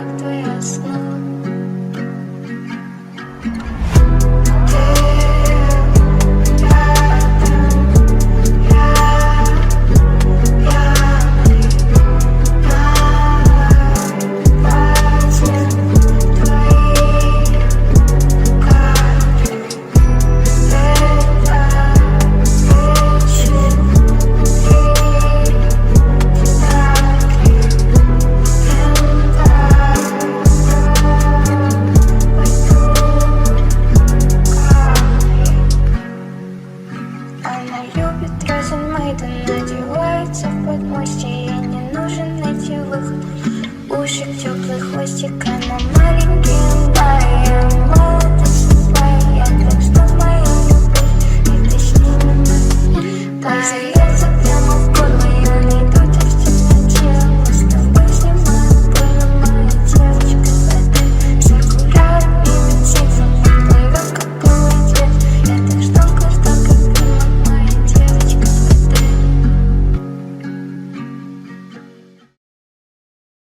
как твоя снова. Надевается в подмостье, ей не нужен найти выход. Уши теплый хвостик, она маленьким боем. Молодость твоя, так что моя любовь, это с ним.